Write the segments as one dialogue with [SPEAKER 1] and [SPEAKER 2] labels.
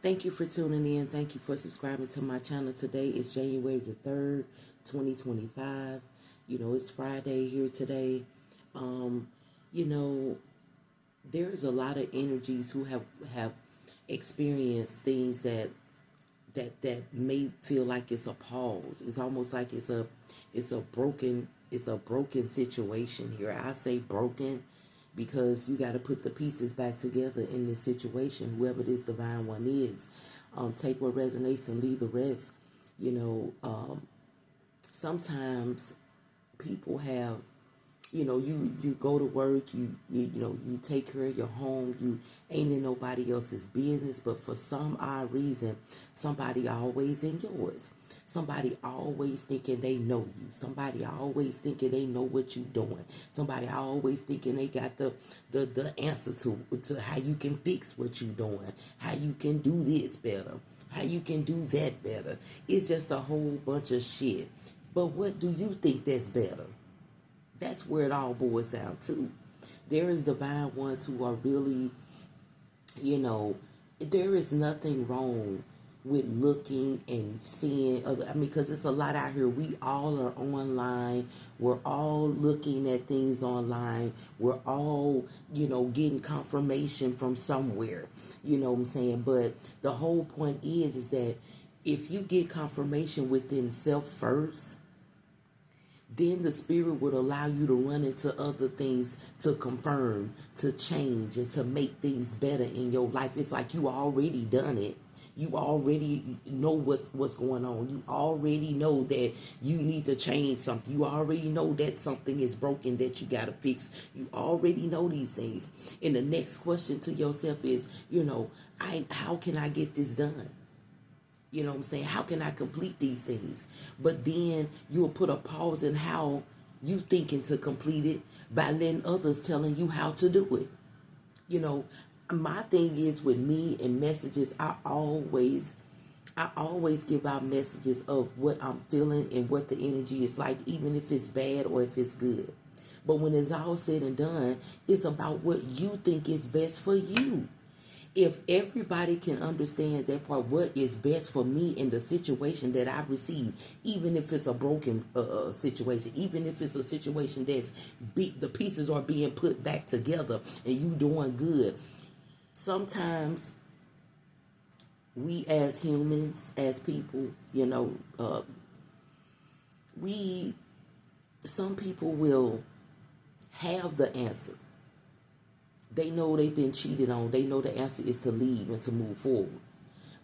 [SPEAKER 1] Thank you for tuning in. Thank you for subscribing to my channel. Today is January the 3rd, 2025. You know, it's Friday here today. You know, there's a lot of energies who have experienced things that may feel like it's a pause. It's almost like it's a broken situation here. I say broken because you got to put the pieces back together in this situation, whoever this divine one is. Take what resonates and leave the rest. You know, sometimes people have, you go to work, you take care of your home, you ain't in nobody else's business, but for some odd reason, somebody always in yours. Somebody always thinking they know you. Somebody always thinking they know what you doing. Somebody always thinking they got the answer to how you can fix what you doing, how you can do this better, how you can do that better. It's just a whole bunch of shit. But what do you think that's better? That's where it all boils down to. There is divine ones who are really, there is nothing wrong with looking and seeing other. Because it's a lot out here. We all are online. We're all looking at things online. We're all, getting confirmation from somewhere. You know what I'm saying? But the whole point is that if you get confirmation within self first, then the spirit would allow you to run into other things to confirm, to change, and to make things better in your life. It's like you already done it. You already know what's going on. You already know that you need to change something. You already know that something is broken that you got to fix. You already know these things. And the next question to yourself is, how can I get this done? You know what I'm saying? How can I complete these things? But then you'll put a pause in how you thinking to complete it by letting others telling you how to do it. My thing is with me and messages, I always give out messages of what I'm feeling and what the energy is like, even if it's bad or if it's good. But when it's all said and done, it's about what you think is best for you. If everybody can understand that part, what is best for me in the situation that I've received, even if it's a broken situation, even if it's a situation that's the pieces are being put back together and you doing good. Sometimes we as humans, as people, some people will have the answer. They know they've been cheated on. They know the answer is to leave and to move forward.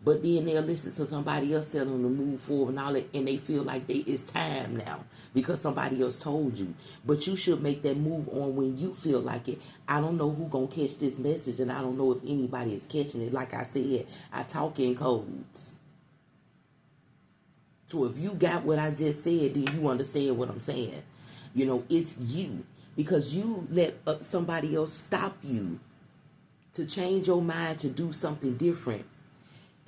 [SPEAKER 1] But then they'll listen to somebody else tell them to move forward and all that, and they feel like it's time now because somebody else told you. But you should make that move on when you feel like it. I don't know who gonna catch this message, and I don't know if anybody is catching it. Like I said, I talk in codes. So if you got what I just said, then you understand what I'm saying. It's you. Because you let somebody else stop you to change your mind to do something different.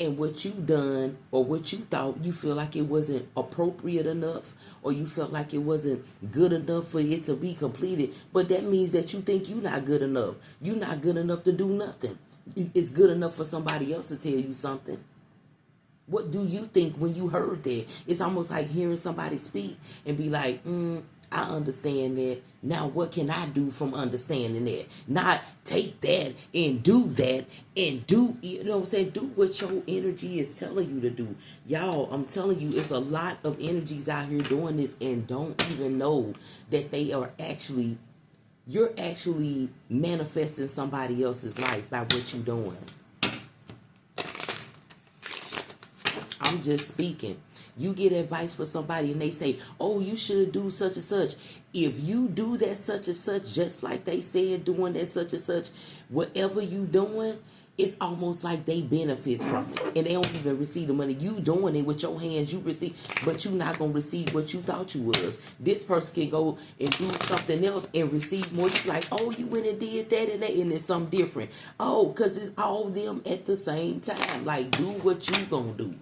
[SPEAKER 1] And what you done or what you thought, you feel like it wasn't appropriate enough, or you felt like it wasn't good enough for it to be completed. But that means that you think you're not good enough. You're not good enough to do nothing. It's good enough for somebody else to tell you something. What do you think when you heard that? It's almost like hearing somebody speak and be like, I understand that. Now what can I do from understanding that? Not take that and do that and do, what I'm saying? Do what your energy is telling you to do. Y'all, I'm telling you, it's a lot of energies out here doing this and don't even know that you're actually manifesting somebody else's life by what you're doing. I'm just speaking. You get advice for somebody and they say, oh, you should do such and such. If you do that such and such, just like they said, doing that such and such, whatever you doing, it's almost like they benefit from it. And they don't even receive the money. You doing it with your hands, you receive, but you're not going to receive what you thought you was. This person can go and do something else and receive more. You're like, oh, you went and did that and that, and it's something different. Oh, because it's all them at the same time. Like, do what you going to do.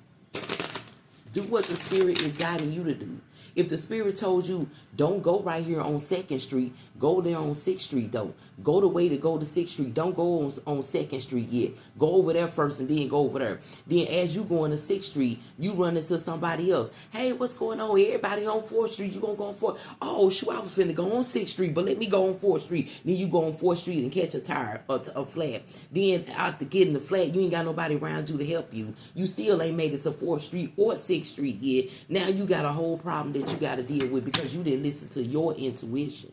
[SPEAKER 1] Do what the Spirit is guiding you to do. If the Spirit told you, don't go right here on 2nd Street, go there on 6th Street though. Go the way to go to 6th Street. Don't go on 2nd Street yet. Go over there first and then go over there. Then as you go into 6th Street, you run into somebody else. Hey, what's going on? Everybody on 4th Street. You gonna go on 4th? Oh, shoot, I was finna go on 6th Street, but let me go on 4th Street. Then you go on 4th Street and catch a tire, a flat. Then after getting the flat, you ain't got nobody around you to help you. You still ain't made it to 4th Street or 6th Street yet. Now you got a whole problem that you got to deal with because you didn't listen to your intuition.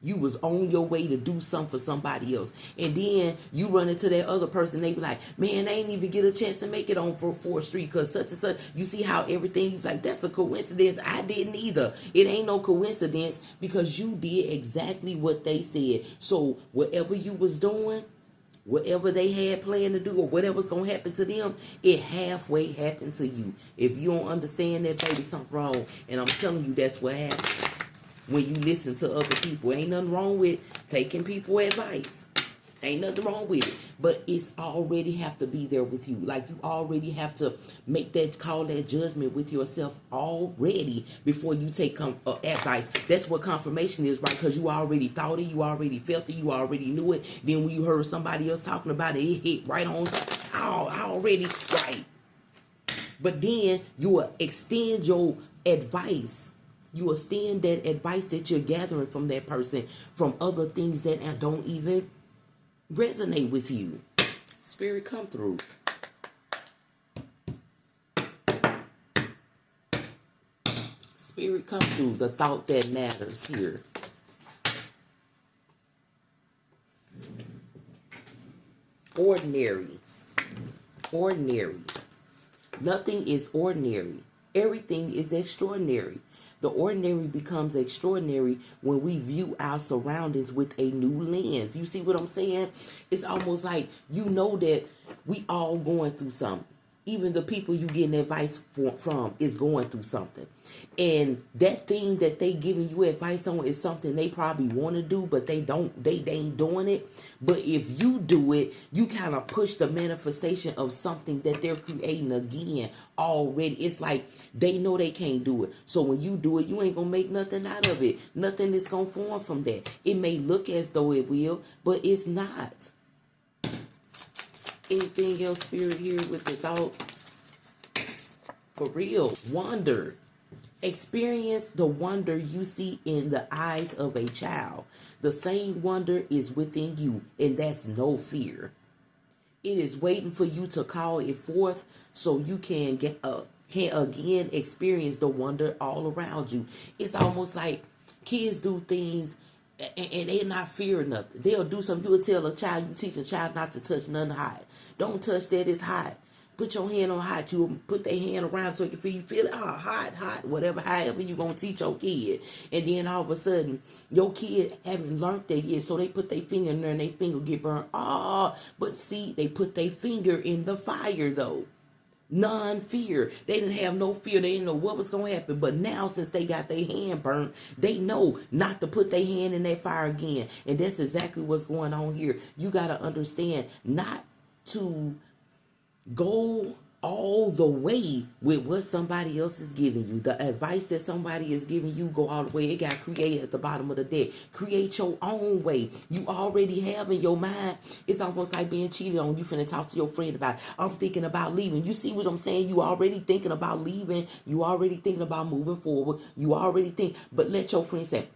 [SPEAKER 1] You was on your way to do something for somebody else. And then you run into that other person. They be like, man, they ain't even get a chance to make it on 4th Street because such and such. You see how everything is like, that's a coincidence. I didn't either. It ain't no coincidence because you did exactly what they said. So whatever you was doing, whatever they had planned to do or whatever's going to happen to them, it halfway happened to you. If you don't understand that, baby, something wrong. And I'm telling you, that's what happens when you listen to other people. Ain't nothing wrong with taking people advice. Ain't nothing wrong with it. But it's already have to be there with you. Like you already have to make that call, that judgment with yourself already before you take advice. That's what confirmation is, right? Because you already thought it, you already felt it, you already knew it. Then when you heard somebody else talking about it, it hit right on. Oh, I already, right. But then you will extend your advice. You extend that advice that you're gathering from that person, from other things that don't even resonate with you. Spirit, come through. Spirit, come through. The thought that matters here. Ordinary. Ordinary. Nothing is ordinary. Everything is extraordinary. The ordinary becomes extraordinary when we view our surroundings with a new lens. You see what I'm saying? It's almost like you know that we all going through something. Even the people you getting advice from is going through something. And that thing that they giving you advice on is something they probably want to do, but they ain't doing it. But if you do it, you kind of push the manifestation of something that they're creating again already. It's like they know they can't do it. So when you do it, you ain't going to make nothing out of it. Nothing is going to form from that. It may look as though it will, but it's not. Anything else, Spirit, here with the thought? For real, wonder. Experience the wonder you see in the eyes of a child. The same wonder is within you, and that's no fear. It is waiting for you to call it forth so you can again experience the wonder all around you. It's almost like kids do things and they're not fearing nothing. They'll do something. You will tell a child, you teach a child not to touch nothing hot. Don't touch that, it's hot. Put your hand on hot. You will put their hand around so you feel it. Oh, hot, whatever, however you going to teach your kid. And then all of a sudden, your kid haven't learned that yet. So they put their finger in there and their finger get burned. Oh, but see, they put their finger in the fire though. Non-fear. They didn't have no fear. They didn't know what was going to happen. But now, since they got their hand burnt, they know not to put their hand in that fire again. And that's exactly what's going on here. You got to understand not to go all the way with what somebody else is giving you. The advice that somebody is giving you, go all the way. It got created at the bottom of the deck. Create your own way. You already have in your mind. It's almost like being cheated on. You finna talk to your friend about it. I'm thinking about leaving. You see what I'm saying? You already thinking about leaving. You already thinking about moving forward. You already think. But let your friend say,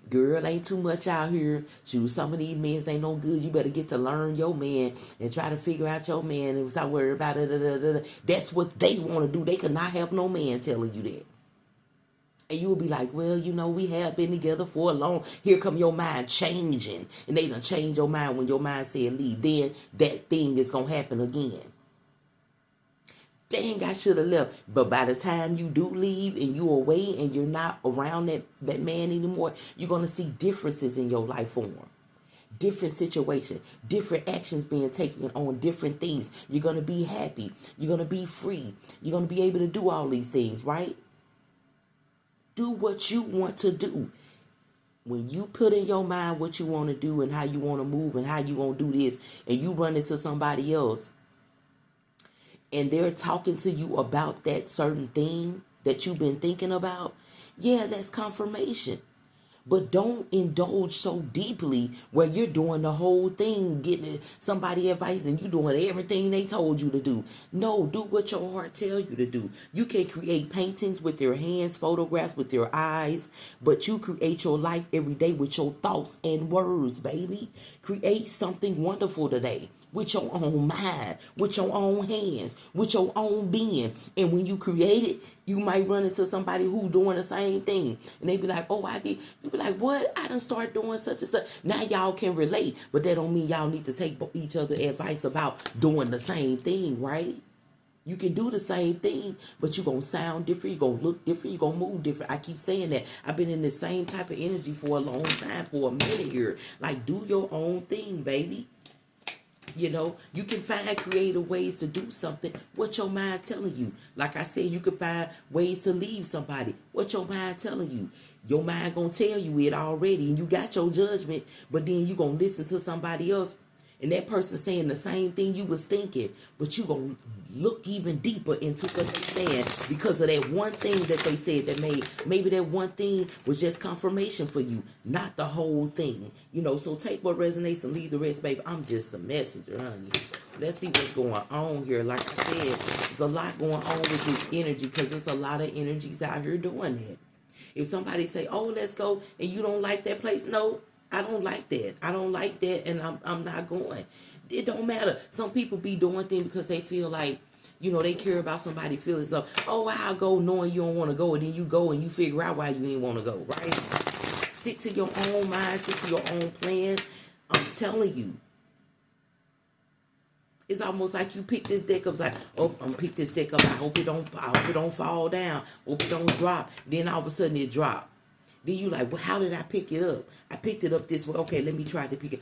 [SPEAKER 1] girl, ain't too much out here. Shoot, some of these men ain't no good. You better get to learn your man and try to figure out your man and stop worrying about it. That's what they want to do. They could not have no man telling you that. And you will be like, well, you know, we have been together for a long. Here come your mind changing. And they done change your mind when your mind said leave. Then that thing is going to happen again. Dang, I should have left. But by the time you do leave and you away and you're not around that man anymore, you're going to see differences in your life form. Different situation, different actions being taken on different things. You're going to be happy. You're going to be free. You're going to be able to do all these things, right? Do what you want to do. When you put in your mind what you want to do and how you want to move and how you want to do this, and you run into somebody else, and they're talking to you about that certain thing that you've been thinking about, yeah, that's confirmation. But don't indulge so deeply where you're doing the whole thing, getting somebody advice and you doing everything they told you to do. No, do what your heart tell you to do. You can create paintings with your hands, photographs with your eyes, but you create your life every day with your thoughts and words, baby. Create something wonderful today with your own mind, with your own hands, with your own being. And when you create it, you might run into somebody who doing the same thing. And they be like, oh, I did. You be like, what? I done start doing such and such. Now y'all can relate. But that don't mean y'all need to take each other advice about doing the same thing, right? You can do the same thing, but you're going to sound different. You're going to look different. You're going to move different. I keep saying that. I've been in the same type of energy for a long time, for a minute here. Like, do your own thing, baby. You know, you can find creative ways to do something. What your mind telling you? Like I said, you can find ways to leave somebody. What your mind telling you? Your mind gonna tell you it already, and you got your judgment. But then you gonna listen to somebody else, and that person saying the same thing you was thinking. But you gonna look even deeper into what they saying because of that one thing that they said that maybe that one thing was just confirmation for you, not the whole thing. You know, so take what resonates and leave the rest, baby. I'm just a messenger, honey. Let's see what's going on here. Like I said, there's a lot going on with this energy because there's a lot of energies out here doing that. If somebody say, oh, let's go, and you don't like that place, no, I don't like that. I don't like that, and I'm not going. It don't matter. Some people be doing things because they feel like, you know, they care about somebody's feelings. So, oh, I'll go knowing you don't want to go, and then you go and you figure out why you ain't want to go, right? Stick to your own mind. Stick to your own plans. I'm telling you. It's almost like you pick this deck up. It's like, oh, I'm gonna pick this deck up. I hope it don't fall down. Hope it don't drop. Then all of a sudden it drop. Then you like, well, how did I pick it up? I picked it up this way. Okay, let me try to pick it.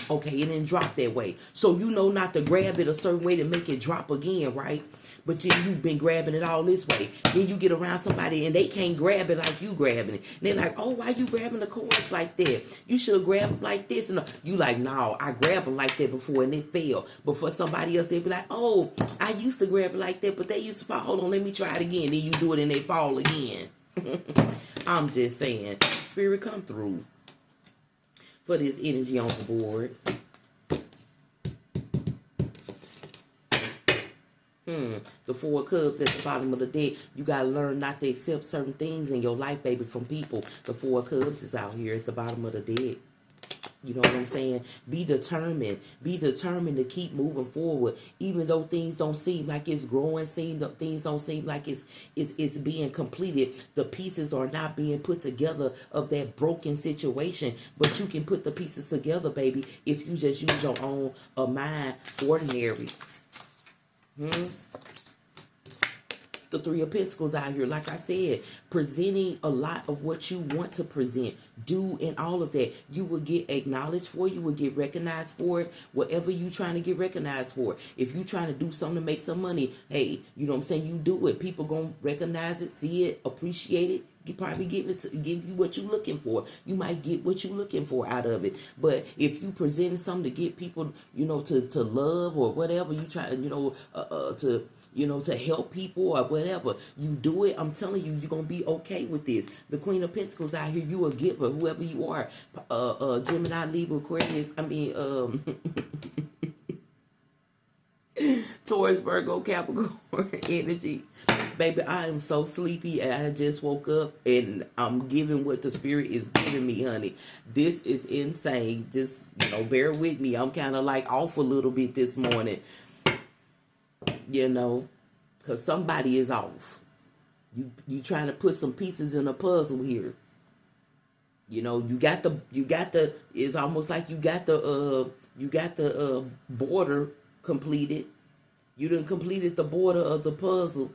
[SPEAKER 1] Okay, it didn't drop that way. So you know not to grab it a certain way to make it drop again, right? But then you've been grabbing it all this way. Then you get around somebody and they can't grab it like you grabbing it. And they're like, oh, why you grabbing the cords like that? You should grab them like this. And you like, no, I grabbed them like that before and it fell. But for somebody else, they'd be like, oh, I used to grab it like that, but they used to fall. Hold on, let me try it again. Then you do it and they fall again. I'm just saying, Spirit, come through for this energy on the board. The Four of Cups at the bottom of the deck. You got to learn not to accept certain things in your life, baby, from people. The Four of Cups is out here at the bottom of the deck. You know what I'm saying? Be determined. Be determined to keep moving forward. Even though things don't seem like it's growing, things don't seem like it's being completed. The pieces are not being put together of that broken situation. But you can put the pieces together, baby, if you just use your own mind. Ordinary. The Three of Pentacles out here, like I said, presenting a lot of what you want to present, do, and all of that. You will get acknowledged for, you will get recognized for it, whatever you trying to get recognized for. If you trying to do something to make some money, hey, you know what I'm saying, you do it. People gonna recognize it, see it, appreciate it. You probably give you what you're looking for. You might get what you're looking for out of it. But if you present something to get people, you know, to love or whatever, you try, you know, to help people or whatever, you do it. I'm telling you, you're going to be okay with this. The Queen of Pentacles out here, you a giver, whoever you are. Gemini, Libra, Aquarius, Taurus, Virgo, Capricorn energy. Baby, I am so sleepy. I just woke up and I'm giving what the Spirit is giving me, honey. This is insane. Just, you know, bear with me. I'm kind of like off a little bit this morning. You know, because somebody is off. You trying to put some pieces in a puzzle here. You know, you got the it's almost like you got the border completed. You done completed the border of the puzzle,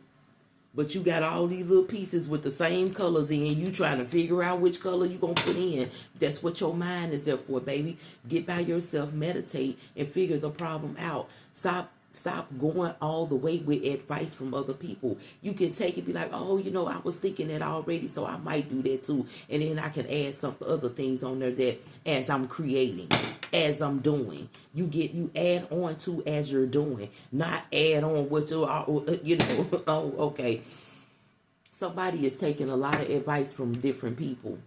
[SPEAKER 1] but you got all these little pieces with the same colors in. You trying to figure out which color you gonna put in. That's what your mind is there for, baby. Get by yourself, meditate, and figure the problem out. Stop Stop going all the way with advice from other people. You can take it, be like, oh, I was thinking that already, so I might do that too. And then I can add some other things on there that as I'm creating, as I'm doing, you add on to as you're doing, not add on what oh, okay. Somebody is taking a lot of advice from different people.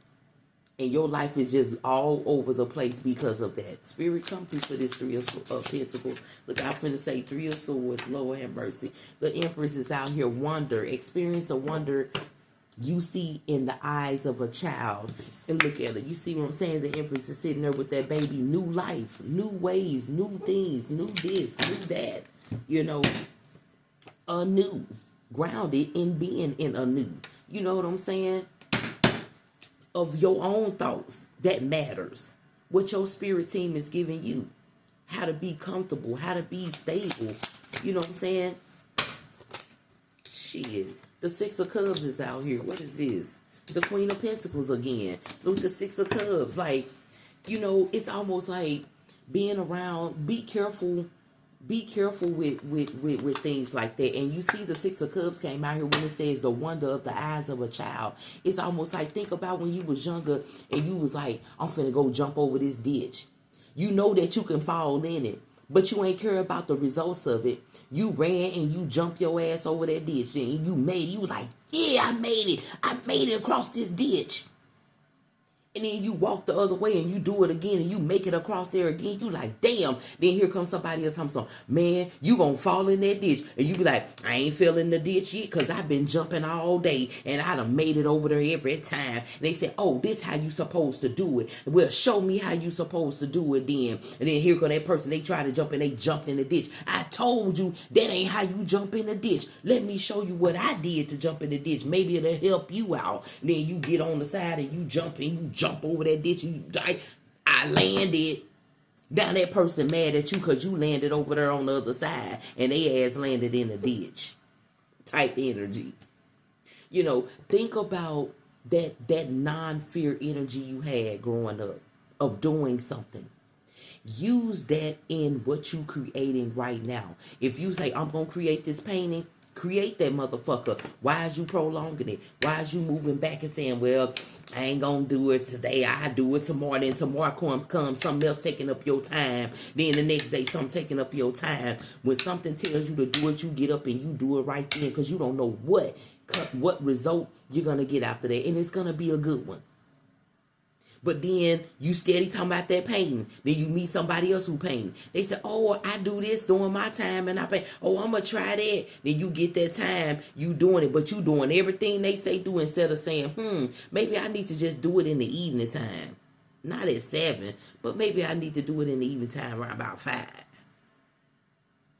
[SPEAKER 1] And your life is just all over the place because of that. Spirit, come through for this Three of Pentacles. Look, I'm finna say Three of Swords, Lord have mercy. The Empress is out here. Wonder. Experience the wonder you see in the eyes of a child. And look at it. You see what I'm saying? The Empress is sitting there with that baby. New life, new ways, new things, new this, new that. Anew. Grounded in being in anew. You know what I'm saying? Of your own thoughts that matters. What your spirit team is giving you. How to be comfortable. How to be stable. You know what I'm saying? Shit. The Six of Cups is out here. What is this? The Queen of Pentacles again. Look, the Six of Cups. Like, it's almost like being around. Be careful. Be careful with things like that. And you see the Six of Cups came out here when it says the wonder of the eyes of a child. It's almost like, think about when you was younger and you was like, I'm finna go jump over this ditch. You know that you can fall in it, but you ain't care about the results of it. You ran and you jumped your ass over that ditch and you made it. You was like, yeah, I made it. I made it across this ditch. And then you walk the other way and you do it again and you make it across there again. You like, damn. Then here comes somebody else. I'm saying, man, you gonna fall in that ditch. And you be like, I ain't feeling the ditch yet because I've been jumping all day and I done made it over there every time. And they say, oh, this how you supposed to do it. Well, show me how you supposed to do it then. And then here come that person. They try to jump and they jumped in the ditch. I told you that ain't how you jump in the ditch. Let me show you what I did to jump in the ditch. Maybe it'll help you out. And then you get on the side and you jump over that ditch. I landed. Now that person mad at you because you landed over there on the other side and they ass landed in a ditch. Type energy. Think about that non-fear energy you had growing up of doing something. Use that in what you creating right now. If you say, I'm going to create this painting, create that motherfucker. Why is you prolonging it? Why is you moving back and saying, well, I ain't gonna do it today. I do it tomorrow. Then tomorrow comes something else taking up your time. Then the next day something taking up your time. When something tells you to do it, you get up and you do it right then because you don't know what result you're gonna get after that. And it's gonna be a good one. But then you steady talking about that painting. Then you meet somebody else who paint. They say, oh, I do this during my time and I paint. Oh, I'm going to try that. Then you get that time, you doing it. But you doing everything they say do instead of saying, maybe I need to just do it in the evening time. Not at 7, but maybe I need to do it in the evening time around about 5.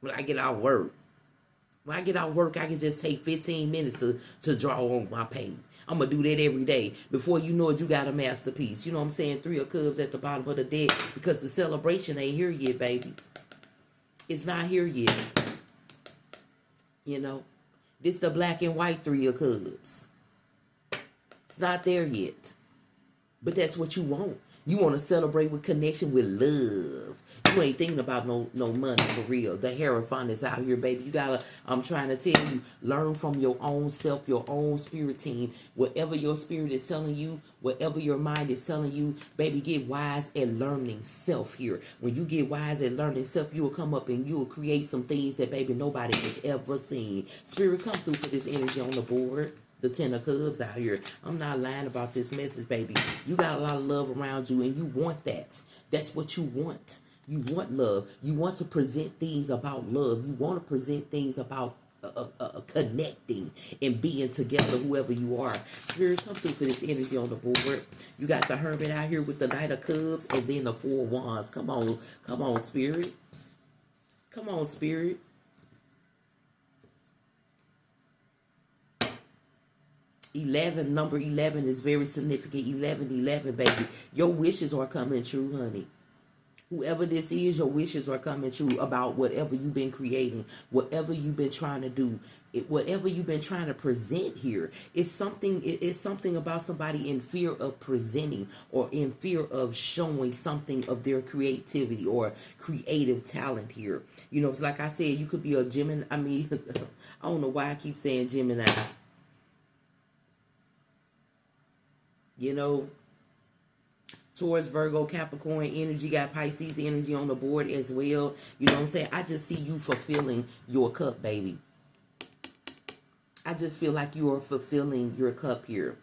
[SPEAKER 1] When I get off work. When I get off work, I can just take 15 minutes to draw on my paint. I'm going to do that every day. Before you know it, you got a masterpiece. You know what I'm saying? 3 of Cups at the bottom of the deck because the celebration ain't here yet, baby. It's not here yet. This the black and white 3 of Cups. It's not there yet. But that's what you want. You want to celebrate with connection with love. You ain't thinking about no money for real. The Hierophant is out here, baby. I'm trying to tell you, learn from your own self, your own spirit team. Whatever your spirit is telling you, whatever your mind is telling you, baby, get wise at learning self here. When you get wise at learning self, you will come up and you will create some things that, baby, nobody has ever seen. Spirit, come through for this energy on the board. The 10 of Cups out here. I'm not lying about this message, baby. You got a lot of love around you and you want that. That's what you want. You want love. You want to present things about love. You want to present things about connecting and being together, whoever you are. Spirit, come through for this energy on the board. You got the Hermit out here with the Knight of Cups and then the 4 of Wands. Come on, Spirit. Come on, Spirit. Number 11 is very significant. 11, baby. Your wishes are coming true, honey. Whoever this is, your wishes are coming true about whatever you've been creating, whatever you've been trying to do, whatever you've been trying to present here. It's something about somebody in fear of presenting or in fear of showing something of their creativity or creative talent here. You know, it's like I said, you could be a Gemini. I mean, I don't know why I keep saying Gemini. You know, Taurus, Virgo, Capricorn energy, got Pisces energy on the board as well. You know what I'm saying? I just see you fulfilling your cup, baby. I just feel like you are fulfilling your cup here.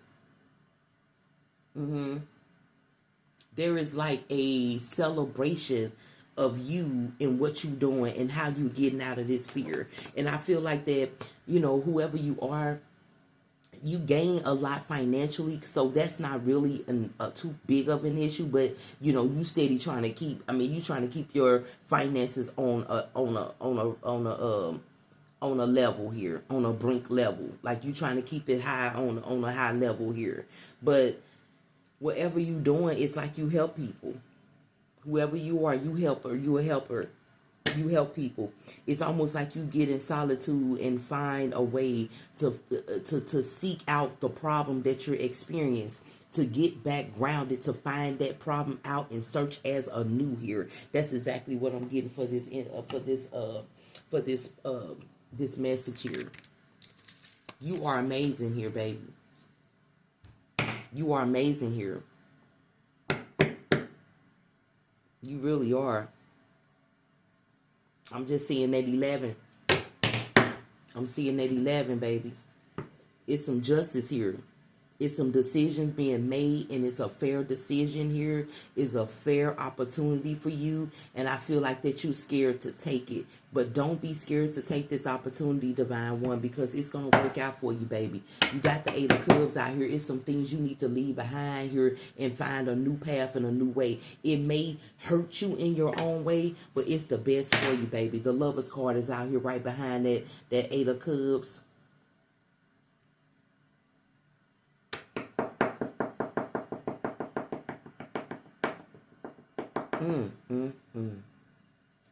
[SPEAKER 1] There is like a celebration of you and what you're doing and how you're getting out of this fear. And I feel like that, you know, whoever you are, you gain a lot financially, so that's not really too big of an issue. But you know, you steady trying to keep. I mean, you trying to keep your finances on a level here, on a brink level. Like you trying to keep it high on a high level here. But whatever you doing, it's like you help people. Whoever you are, you help her. You a helper. You help people. It's almost like you get in solitude and find a way to seek out the problem that you're experiencing, to get back grounded, to find that problem out and search as anew here. That's exactly what I'm getting for this message here. You are amazing here, baby. You are amazing here. You really are. I'm just seeing that 11. I'm seeing that 11, baby. It's some justice here. It's some decisions being made, and it's a fair decision here. It's a fair opportunity for you, and I feel like that you're scared to take it. But don't be scared to take this opportunity, Divine One, because it's going to work out for you, baby. You got the Eight of Cups out here. It's some things you need to leave behind here and find a new path and a new way. It may hurt you in your own way, but it's the best for you, baby. The Lover's card is out here right behind that Eight of Cups.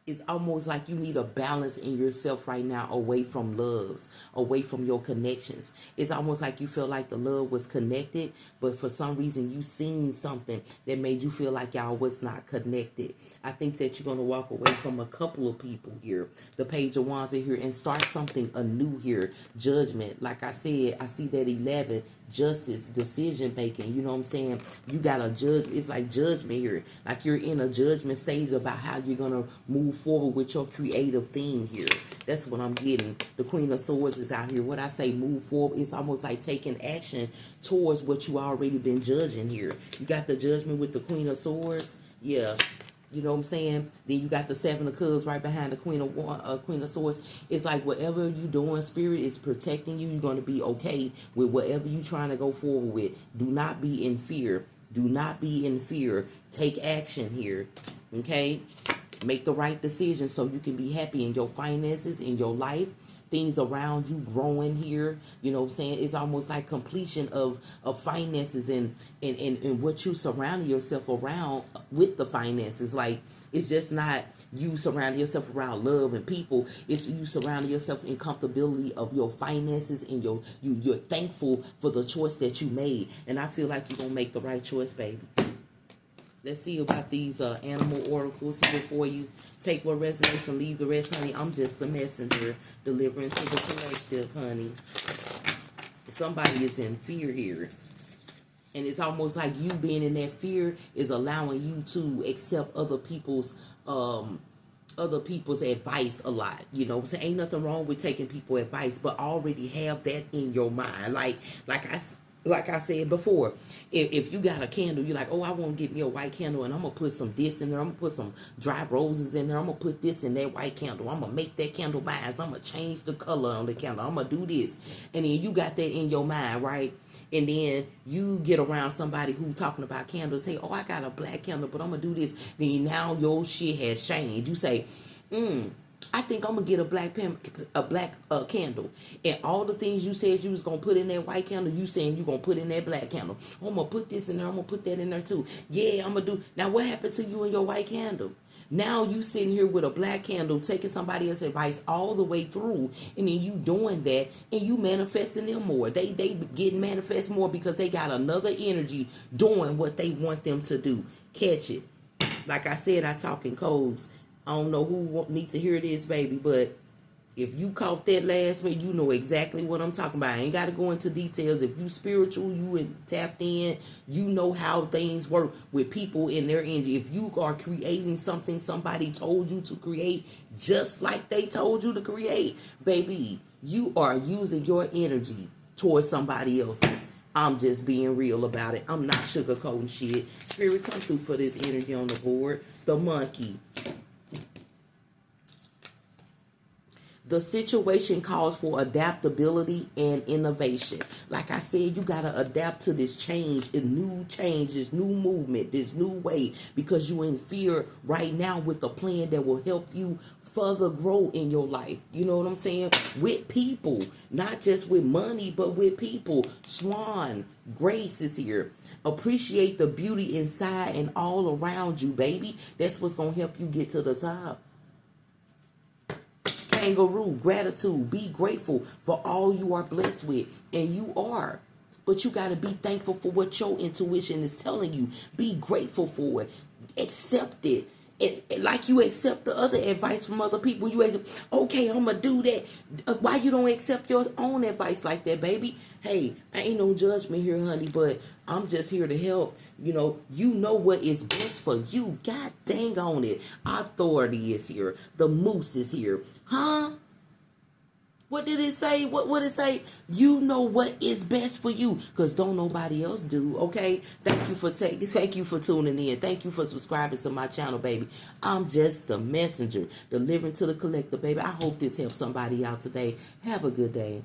[SPEAKER 1] It's almost like you need a balance in yourself right now, away from loves, away from your connections. It's almost like you feel like the love was connected, but for some reason you seen something that made you feel like y'all was not connected. I think that you're going to walk away from a couple of people here. The Page of Wands are here, and start something anew here. Judgment. Like I said, I see that 11. Justice, decision making. You know what I'm saying? You got a judge. It's like judgment here. Like you're in a judgment stage about how you're going to move forward with your creative thing here. That's what I'm getting. The Queen of Swords is out here. What I say, move forward, it's almost like taking action towards what you already been judging here. You got the Judgment with the Queen of Swords. Yeah. You know what I'm saying? Then you got the Seven of Cups right behind the Queen of Swords. It's like whatever you doing, Spirit is protecting you. You're going to be okay with whatever you trying to go forward with. Do not be in fear. Do not be in fear. Take action here. Okay? Make the right decision so you can be happy in your finances, in your life. Things around you growing here. You know what I'm saying? It's almost like completion of finances and what you surrounding yourself around with the finances. Like, it's just not you surrounding yourself around love and people. It's you surrounding yourself in comfortability of your finances, and you're thankful for the choice that you made. And I feel like you're going to make the right choice, baby. Let's see about these animal oracles here for you. Take what resonates and leave the rest, honey. I'm just the messenger delivering to the collective, honey. Somebody is in fear here. And it's almost like you being in that fear is allowing you to accept other people's advice a lot. You know what I'm saying? Ain't nothing wrong with taking people's advice, but already have that in your mind. Like I said before, if you got a candle, you're like, oh, I want to get me a white candle, and I'm going to put some this in there. I'm going to put some dry roses in there. I'm going to put this in that white candle. I'm going to make that candle bias. I'm going to change the color on the candle. I'm going to do this. And then you got that in your mind, right? And then you get around somebody who talking about candles. Say, oh, I got a black candle, but I'm going to do this. Then now your shit has changed. You say, I think I'm gonna get a black candle, and all the things you said you was gonna put in that white candle, you saying you gonna put in that black candle. Oh, I'm gonna put this in there. I'm gonna put that in there too. Yeah, I'm gonna do. Now, what happened to you and your white candle? Now you sitting here with a black candle taking somebody else's advice all the way through, and then you doing that and you manifesting them more. They getting manifest more because they got another energy doing what they want them to do. Catch it. Like I said, I talk in codes. I don't know who need to hear this, baby, but if you caught that last one, you know exactly what I'm talking about. I ain't got to go into details. If you spiritual, you tapped in, you know how things work with people in their energy. If you are creating something somebody told you to create, just like they told you to create, baby, you are using your energy towards somebody else's. I'm just being real about it. I'm not sugarcoating shit. Spirit, come through for this energy on the board. The monkey. The situation calls for adaptability and innovation. Like I said, you got to adapt to this change, this new movement, this new way, because you're in fear right now with a plan that will help you further grow in your life. You know what I'm saying? With people, not just with money, but with people. Swan, Grace is here. Appreciate the beauty inside and all around you, baby. That's what's going to help you get to the top. Kangaroo, gratitude. Be grateful for all you are blessed with. And you are. But you got to be thankful for what your intuition is telling you. Be grateful for it. Accept it. Like you accept the other advice from other people. You accept, okay, I'm going to do that. Why you don't accept your own advice like that, baby? Hey, I ain't no judgment here, honey, but I'm just here to help. You know what is best for you. God dang on it. Authority is here. The moose is here. Huh? What did it say? What would it say? You know what is best for you, because don't nobody else do. Okay. Thank you for tuning in. Thank you for subscribing to my channel, baby. I'm just the messenger, delivering to the collector, baby. I hope this helps somebody out today. Have a good day.